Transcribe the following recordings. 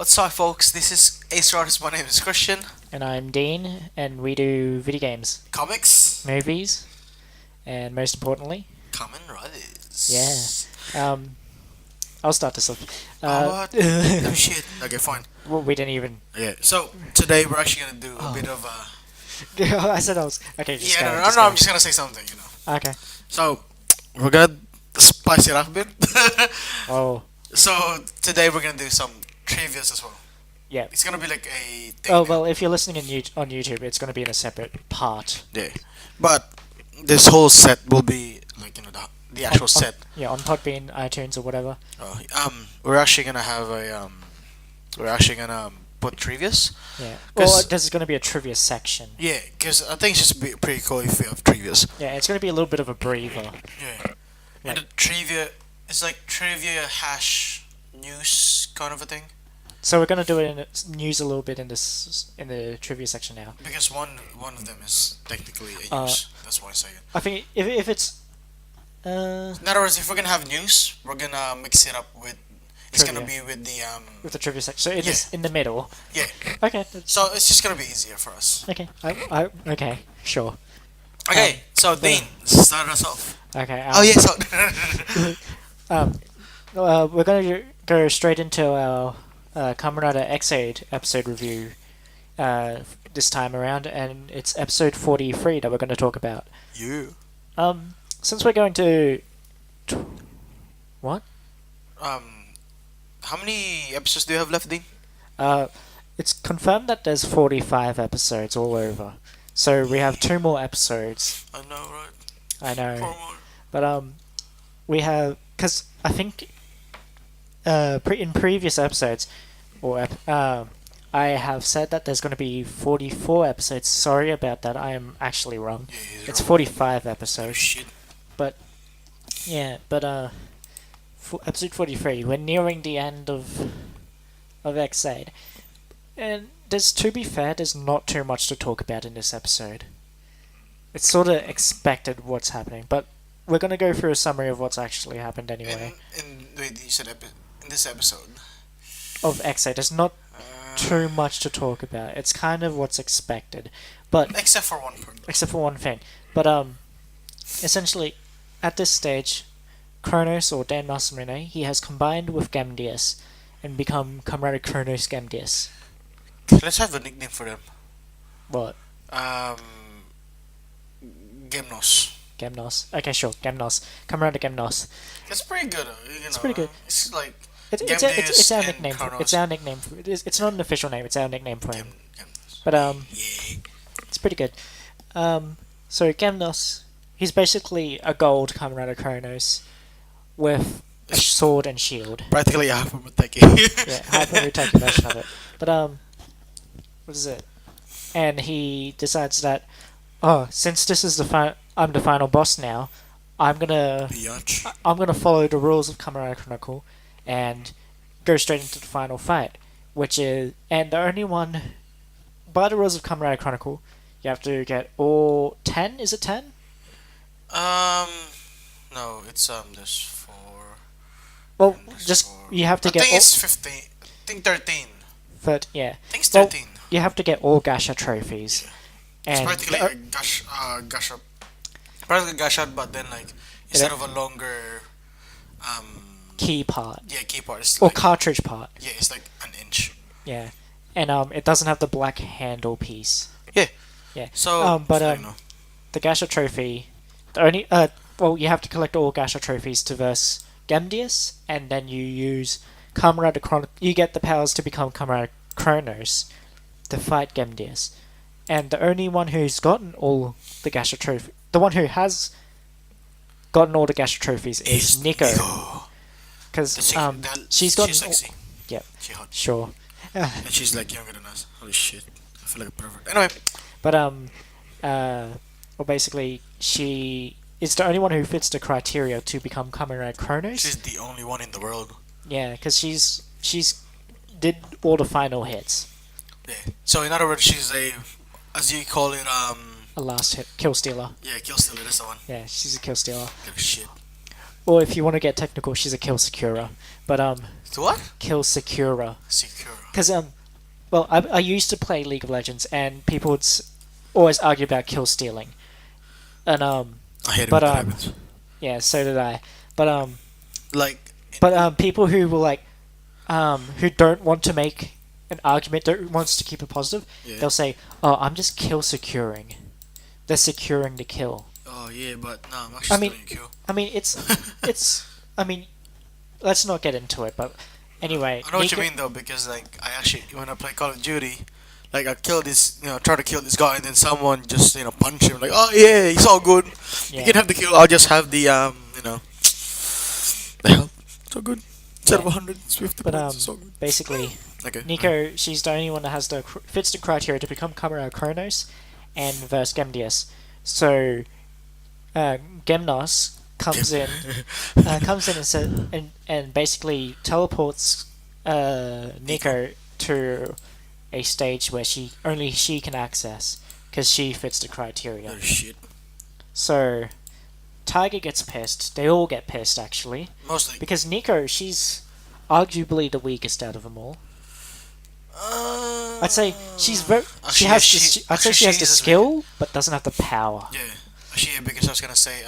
What's up, folks? This is Ace Artist. My name is Christian. And I'm Dean, and we do video games, Comics. movies, and most importantly, Kamen yeah. Riders. I'll start this off. What? Oh shit. Okay, fine. Well, we didn't even. Yeah. So today we're actually gonna do a bit of a. I said I was. Okay, just Yeah, go. no, Just no, go. I'm just gonna say something. Okay. So we're gonna spice it up a bit. Oh, So today we're gonna do some trivias as well. yeah. It's gonna be like a thing. Oh, well, if you're listening on YouTube, it's going to be in a separate part. Yeah. But this whole set will be like the actual set. Yeah, on Podbean, iTunes, or whatever. We're actually gonna have a We're actually gonna put trivias. Yeah. 'Cause- Well, there's going to be a trivia section. Yeah, because I think it's just be pretty cool if we have trivias. Yeah, it's going to be a little bit of a breather. Yeah. Like- And the trivia is like trivia hash news kind of a thing. So we're going to do it in news a little bit in the trivia section now. Because one of them is technically a news. That's why I say it. I think if it's In other words, if we're gonna have news, we're gonna mix it up with. It's gonna Trivia. be with the with the trivia section, so it Yeah. is in the middle. Yeah. Okay. So it's just gonna be easier for us. Okay. Okay. Sure. Okay. So Dean, start us off. Okay. Oh yeah. So. We're gonna go straight into our Kamen Rider X8 episode review this time around, and it's episode 43 that we're going to talk about. You. Since we're going to what? How many episodes do you have left, Dean? It's confirmed that there's 45 episodes all over, so we have 2 more episodes. I know, right? I know. 4 more. But we have, because I think in previous episodes, I have said that there's going to be 44 episodes. Sorry about that. I am actually wrong. Yeah, he's It's wrong. 45 Oh episodes. shit. Yeah, but episode 43. We're nearing the end of X8, and to be fair, there's not too much to talk about in this episode. It's sort of expected what's happening, but we're gonna go through a summary of what's actually happened anyway. Wait, you said in this episode. Of X8, there's not too much to talk about. It's kind of what's expected, but Except for one part. except for one thing. But essentially, at this stage, Kronos, or Dan Masamune, he has combined with Gamdius and become Comrade Kronos Gamdius. Let's have a nickname for them. What? Gemnos. Gemnos. Okay, sure, Gemnos. Comrade Gemnos. That's pretty good. It's pretty good. It's like It's our and nickname. Kronos. It's our nickname. It's not an official name. It's our nickname for him. Gemnos. But Yeah. it's pretty good. So Gemnos, he's basically a gold Kamen Rider Kronos with a sword and shield. Practically a half of a techie. Yeah, hyper retake version of it. But what is it? And he decides that, since this is I'm the final boss now, I'm gonna follow the rules of Kamen Rider Chronicle and go straight into the final fight, which is, and the only one by the rules of Kamen Rider Chronicle, you have to get all 10. Is it 10? No, it's there's 4. Well, There's just 4. you have to I get think all. it's 15. I think 13. Yeah, I think it's Well, 13. you have to get all Gasha trophies. It's And practically a gasha. Practically gasha, but then like instead of a longer key part key part, it's or like, cartridge part. yeah, it's like an inch. Yeah, and it doesn't have the black handle piece. Yeah. Yeah. So The Gasha trophy, you have to collect all Gasha trophies to verse Gamdius, and then you use Kamen Rider you get the powers to become Kamen Rider Kronos to fight Gamdius. And the only one who's gotten all the Gasha trophy, the one who has gotten all the Gasha trophies is Nico. Because she's gotten. She's sexy. Yep. She's hot. Sure. And she's like younger than us. Holy shit. I feel like a pervert. Anyway. But well, basically, she is the only one who fits the criteria to become Kamen Rider Kronos. She's the only one in the world. Yeah, because she's did all the final hits. Yeah. So in other words, she's a, as you call it, A last hit, kill stealer. yeah, kill stealer. That's the one. Yeah, she's a kill stealer. Give a shit. Or if you want to get technical, she's a kill securer. But So what? kill securer. Secure. because well, I used to play League of Legends, and people would always argue about kill stealing, and I hate it but when that happens. yeah, so did I, but Like, people who were like who don't want to make an argument, don't wants to keep it positive, yeah. they'll say, "Oh, I'm just kill securing." They're securing the kill. Oh yeah, but no, I'm I actually mean, stealing a kill. I mean, it's. I mean, let's not get into it. But anyway, I know what you Nika- mean though, because like I actually when I play Call of Duty, like I kill this, try to kill this guy, and then someone just punch him. Like, oh yeah, he's all good. You Yeah, can have the kill. I'll just have the help. So good. Instead of Yeah. 100, it's 50 but points. So good. basically, Okay. Nico, she's the only one that has fits the criteria to become Kamara Kronos and verse Gemdius. So, Gemnos comes in and and basically teleports Nico to a stage where only she can access because she fits the criteria. Oh shit. So, Tiger gets pissed. They all get pissed actually Mostly. because Nico, she's arguably the weakest out of them all. I'd say she's very. She has. I'd say she has the skill, but doesn't have the power. Yeah. Actually, yeah, because I was gonna say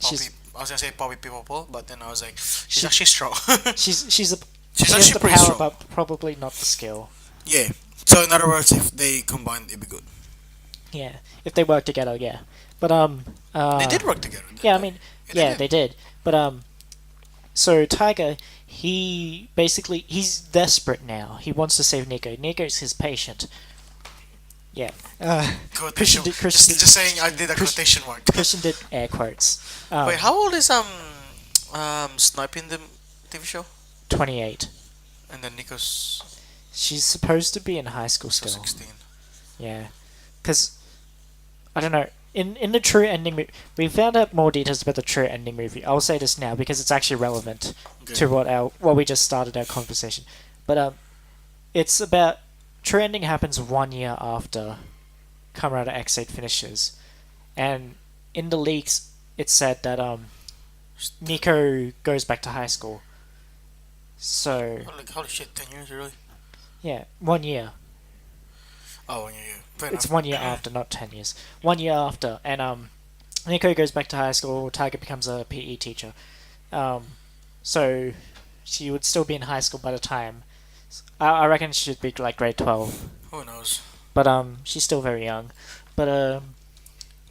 She's- I was gonna say Poppy People, but then I was like, she's She- actually strong. She's She's she has actually the pretty power, strong. but probably not the skill. Yeah. So in other words, if they combine, it'd be good. Yeah, if they work together, yeah. But They did work together. didn't Yeah, I they? mean, yeah, they did. But so Tiger, he's desperate now. He wants to save Nico. Nico's his patient. Yeah. Quotation. Christian did- Just saying, I did a Chris- quotation mark. Christian did air quotes. Wait, how old is Snipe in the TV show? 28. And then Nico's She's supposed to be in high school so still. 16. Yeah, because I don't know. In the true ending, we found out more details about the true ending movie. I'll say this now because it's actually relevant Okay. to what we just started our conversation. But it's about true ending happens 1 year after Kamen Rider X8 finishes, and in the leaks it said that Nico goes back to high school. So Holy shit, 10 years really? yeah, 1 year. Oh, yeah. Fair It's enough. 1 year after, not 10 years. 1 year after, and Nico goes back to high school. Tiger becomes a PE teacher. So she would still be in high school by the time. I reckon she should be like grade 12. Who knows? But she's still very young. But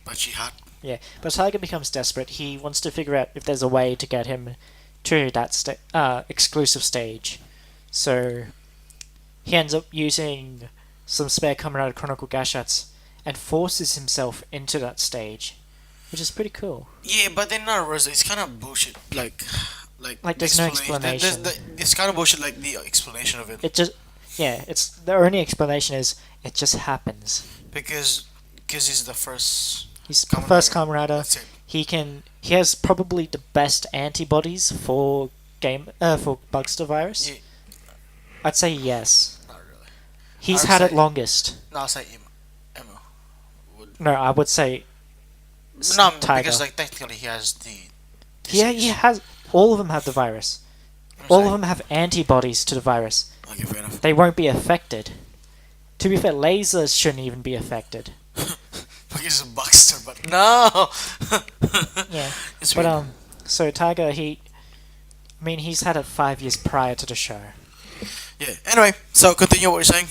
But she hot. yeah. But Tiger becomes desperate. He wants to figure out if there's a way to get him to that exclusive stage. So he ends up using some spare Kamen Rider Chronicle Gashats and forces himself into that stage, which is pretty cool. Yeah, but in other words, it's kind of bullshit. Like There's no explanation. explanation. It's kind of bullshit. Like the explanation of it. It just, yeah, it's the only explanation is it just happens. Because he's the first. He's Kamen first Rider. Kamen Rider. That's it. He has probably the best antibodies for Bugster virus. Yeah. I'd say yes. Not really. He's I'd had it say- longest. No, I'll say Emo. No, I would say No, Tiger. because like technically he has the. Yeah, he disease. has. All of them have the virus. I'm All saying. of them have antibodies to the virus. Okay, fair enough. They won't be affected. To be fair, lasers shouldn't even be affected. He's a Buxter, but no. Yeah, It's but weird. so Tiger, he's had it 5 years prior to the show. Yeah. Anyway, so continue what you're saying.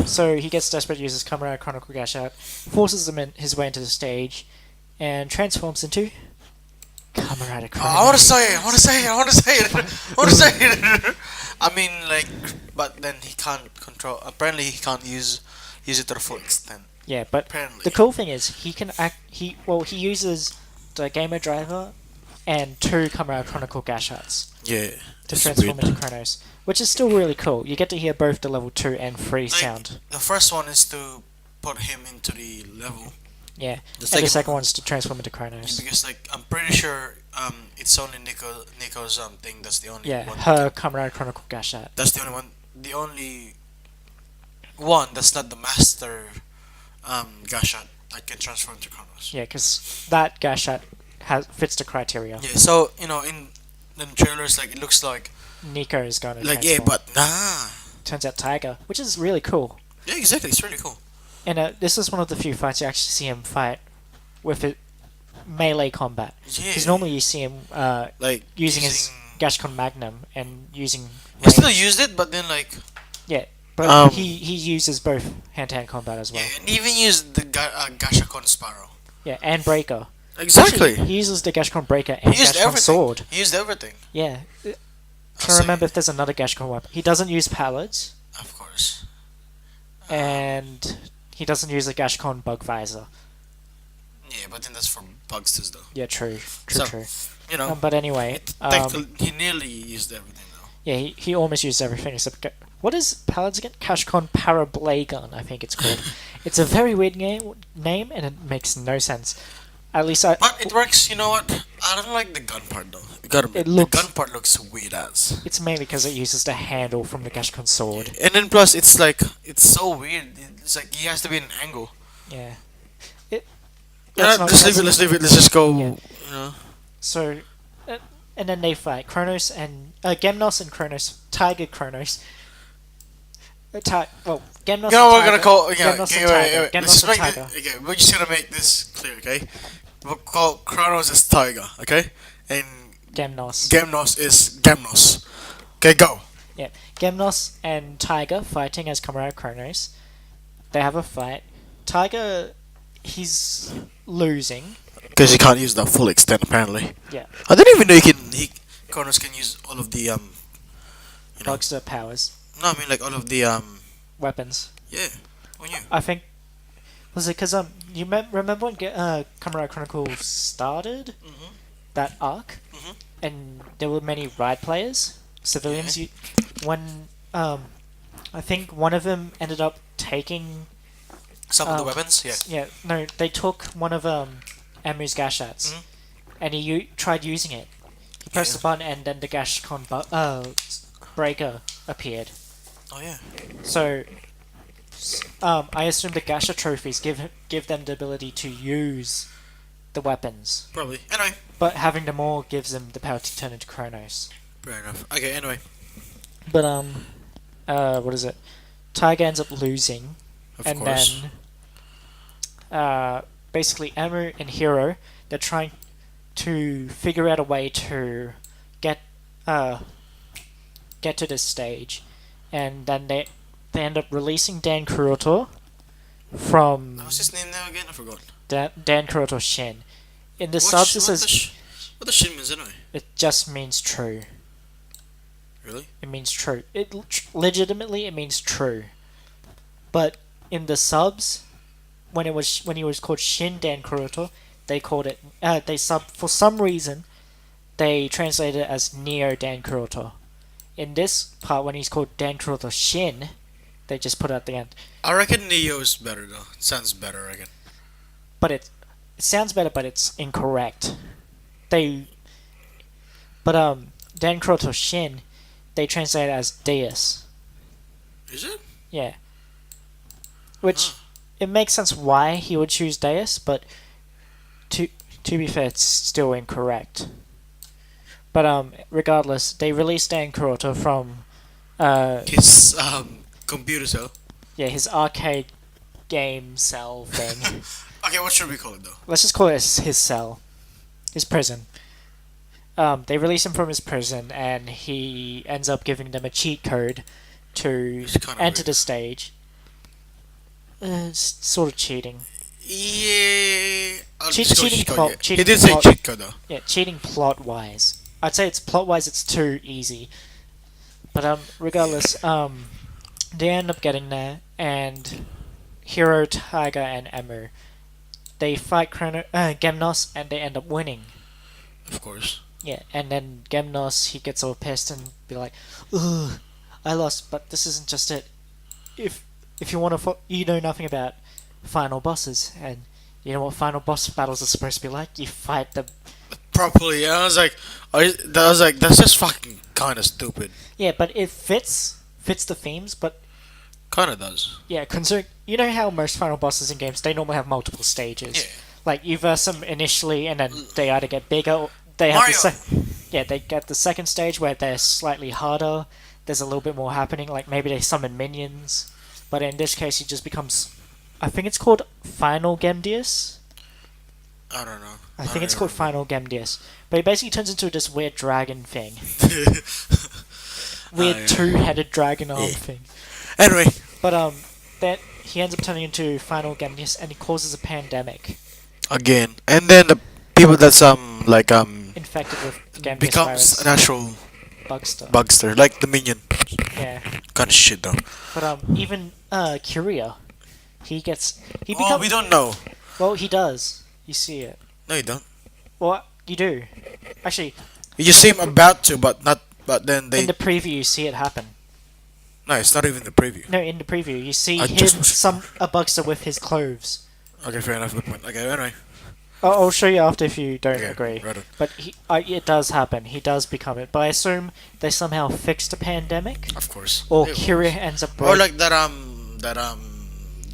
So he gets desperate, uses Kamen Rider Chronicle Gashout, forces his way into the stage, and transforms into Kamen Rider Oh, Chrono. I want to say it. I want to say it. I want to say it. I want to say it. I mean, like, but then he can't control. Apparently, he can't use it to the full extent. Yeah, but Apparently. the cool thing is he can act. He uses the gamer driver and 2 Kamen Rider Chronicle Gashouts Yeah. to transform into Chronos, which is still really cool. You get to hear both the level 2 and 3 sound. The first one is to put him into the level. Yeah, The and the second one's to transform into Chronos. Because like I'm pretty sure it's only Nico's thing that's the only Yeah, one. her Kamen Rider Chronicle Gashout. That's the only one. The only one that's not the master Gashat I can transform to Chronos. Yeah, because that Gashat fits the criteria. Yeah. So in the trailers, like it looks like Nico is going to yeah, transform. but nah. turns out Tiger, which is really cool. Yeah, exactly. It's really cool. And this is one of the few fights you actually see him fight with it melee combat. Yeah. Because normally you see him Like using his Gashcon Magnum and using. He still used it, but then like. Yeah, but he uses both hand-to-hand combat as well. Yeah, and even used the Gashakon Sparrow. Yeah, and Breaker. Exactly. Actually, he uses the Gashcon Breaker and He used Gashcon everything. Sword. He used everything. Yeah. Trying to remember if there's another Gashcon weapon. He doesn't use pallets. Of course. And he doesn't use a Gashcon Bug Visor. Yeah, but then that's for bugsters though. Yeah, true. You know. But anyway, he nearly used everything though. yeah, he almost used everything except. What is pallets again? Gashcon Parablagon, I think it's called. It's a very weird name, and it makes no sense. At least But it works. You know what? I don't like the gun part though. The gun part looks weird as. It's mainly because it uses the handle from the Gashcon Sword. Yeah. And then plus, it's like it's so weird. It's like he has to be in an angle. Yeah. Let's leave it. Let's just go. Yeah. You know. So, and then they fight Kronos and Gemnos and Kronos, Tiger Kronos. Gemnos. You know what we're and gonna call? Gemnos and Tiger. Wait. Gemnos Let's and make Tiger. okay, we're just gonna make this clear, okay? We'll call Kronos as Tiger, okay? And Gemnos is Gemnos. Okay, go. Yeah, Gemnos and Tiger fighting as Comrade Kronos. They have a fight. Tiger, he's losing. Because he can't use the full extent, apparently. Yeah. I didn't even know Kronos can use all of the you know. Bugster powers. No, I mean like all of the Weapons. Yeah. Who knew? I think. Was it because you remember when Comrade Chronicles started? Mm-hmm. That arc, and there were many ride players, civilians. Yeah. When I think one of them ended up taking some of the weapons. Yeah. Yeah, no, they took one of Amu's Gashats, and he tried using it. He pressed the button, and then the Gashcon breaker appeared. Oh yeah. So, I assume the Gasha trophies give them the ability to use the weapons. Probably. Anyway. But having them all gives them the power to turn into Kronos. Fair enough. Okay, anyway. But, what is it? Tiger ends up losing. Of and course. then, basically, Amu and Hero, they're trying to figure out a way to get to this stage. And then they end up releasing Dan Kuroto from... What's his name now again? I forgot. Dan Kuroto Shin. In the subs, it says... What does Shin mean anyway? It just means true. Really? It means true. Legitimately, it means true. But in the subs, when he was called Shin Dan Kuroto, they called it... for some reason, they translated it as Neo Dan Kuroto. In this part, when he's called Dan Kuroto Shin, they just put it at the end. I reckon Neo's better though. It sounds better, I reckon. But it sounds better, but it's incorrect. Dan Kuroto Shin, they translate it as Deus. Is it? Yeah. Which, it makes sense why he would choose Deus, but to be fair, it's still incorrect. But regardless, they released Dan Kuroto from his computer cell. Yeah, his arcade game cell thing. Okay, what should we call it though? Let's just call it his cell, his prison. They release him from his prison, and he ends up giving them a cheat code to enter the stage. It's sort of cheating. Yeah. Cheating plot. He did say cheat code though. Yeah, cheating plot wise. I'd say it's plot wise. It's too easy. But regardless, they end up getting there, and Hero, Tiger, and Amu, they fight Gemnos, and they end up winning. Of course. Yeah, and then Gemnos, he gets all pissed and be like, "Ugh, I lost, but this isn't just it. If you want to, you know nothing about final bosses, and you know what final boss battles are supposed to be like. You fight them properly." Yeah, I was like, that's just fucking kind of stupid. Yeah, but it fits the themes, but kind of does. Yeah, considering you know how most final bosses in games, they normally have multiple stages. Yeah. Like you verse them initially, and then they either get bigger, or they have Mario. they get the second stage where they're slightly harder. there's a little bit more happening. Like maybe they summon minions, but in this case, he just becomes. I think it's called Final Gemdius. I don't know. I think it's called Final Gemdius. But he basically turns into this weird dragon thing. Weird yeah. two-headed dragon arm Yeah. thing. Anyway, But that he ends up turning into Final Gemdius and he causes a pandemic. again, and then the people that's Infected with Gemdius becomes an virus. actual Bugster. bugster, like the minion. Yeah. Kind of shit though. But even Curia, he Oh, becomes. we don't know. Well, he does. You see it. No, you don't. Well, you do. Actually, You just see him about to, but not. But then they. in the preview, you see it happen. No, it's not even the preview. No, in the preview, you see I him, just- a Bugster with his clothes. Okay, fair enough. Good point. Okay, anyway. I'll show you after if you don't Okay, agree. right on. But it does happen. He does become it. But I assume they somehow fixed the pandemic, Of course. or It Curia was. ends up Or broke. like that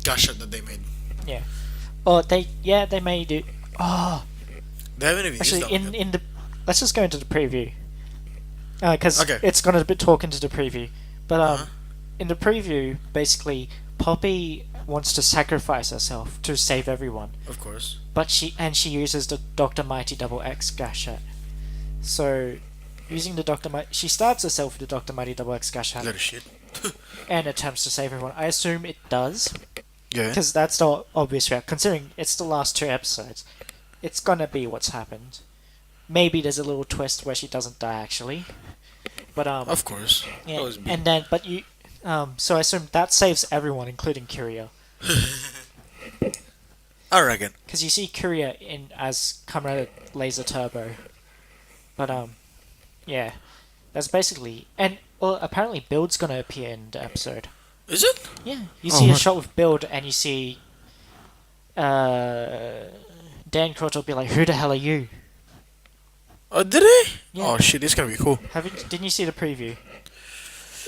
gasha that they made. Or they made it. Oh, They haven't even actually, used that one yet. in the let's just go into the preview, because Okay. it's gonna be talk into the preview. But Uh-huh. in the preview, basically, Poppy wants to sacrifice herself to save everyone. Of course. But she uses the Dr. Mighty Double X Gashat. So, using the she stabs herself with the Dr. Mighty Double X Gashat Little shit. and attempts to save everyone. I assume it does, Yeah. because that's the obvious route. Considering it's the last 2 episodes, it's gonna be what's happened. Maybe there's a little twist where she doesn't die actually, but Of course. yeah. Always be. And then so I assume that saves everyone, including Curia. I reckon. Because you see Curia as Kamen Laser Turbo. But, yeah. That's basically... And, well, apparently Build's gonna appear in the episode. Is it? Yeah. You Oh, see a what? shot with Build, and you see... Dan Crotch will be like, who the hell are you? Oh, did he? Yeah. Oh shit, this is gonna be cool. Didn't you see the preview?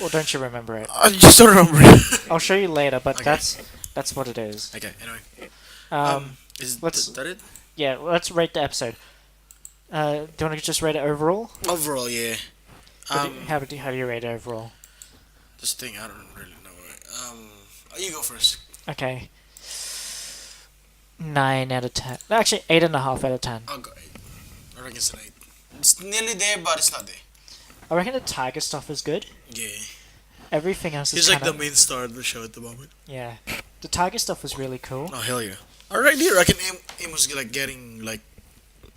Or don't you remember it? I just don't remember. I'll show you later, but Okay. that's what it is. Okay, anyway. Is let's- that it? Yeah, let's rate the episode. Do you want to just rate it overall? Overall, yeah. How do you rate it overall? This thing, I don't really know. You go first. Okay. 9 out of 10. Actually, 8.5 out of 10. I'll go 8. I reckon it's an 8. It's nearly there, but it's not there. I reckon the Tiger stuff is good. Yeah. Everything else is He's like kinda, the main star of the show at the moment. yeah. The Tiger stuff was really cool. Oh, hell yeah. Alright, I reckon Aim was like getting like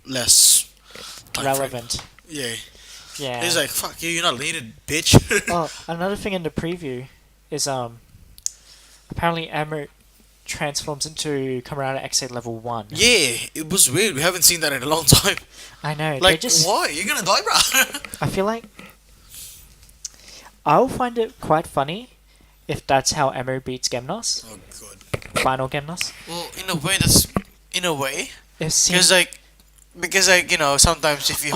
less time frame. Relevant. Yeah. Yeah. He's like, fuck you, you're not needed, bitch. Oh, another thing in the preview is apparently Amber transforms into Kamen XA level 1. Yeah, it was weird. We haven't seen that in a long time. I know. They Like, just why? You're gonna die, bro. I feel like I'll find it quite funny if that's how Emu beats Gemnos, Oh, God. final Gemnos. Well, in a way, that's... In a way. If Because, like, you know, sometimes if you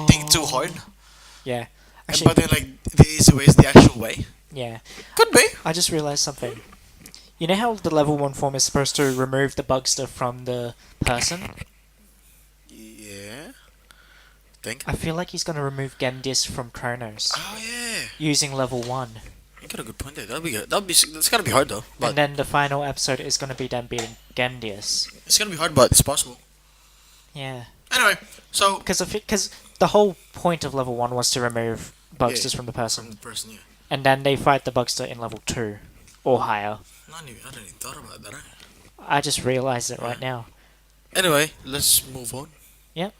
think too hard, yeah, but actually, then, like, the easy way is the actual way. yeah. Could be. I just realized something. You know how the level 1 form is supposed to remove the bugster from the person? Yeah. Think. I feel like he's gonna remove Gemdis from Kronos Oh, yeah. using level 1. You got a good point there. That'll be good. That's gotta be hard, though. But And then the final episode is gonna be them beating Gemdius. it's gonna be hard, but it's possible. Yeah. Anyway, so... Because the whole point of level 1 was to remove bugsters from the From person. the person, yeah. And then they fight the bugster in level 2. Or higher. I didn't even thought about that. I just realized it right now. Anyway, let's move on. Yep.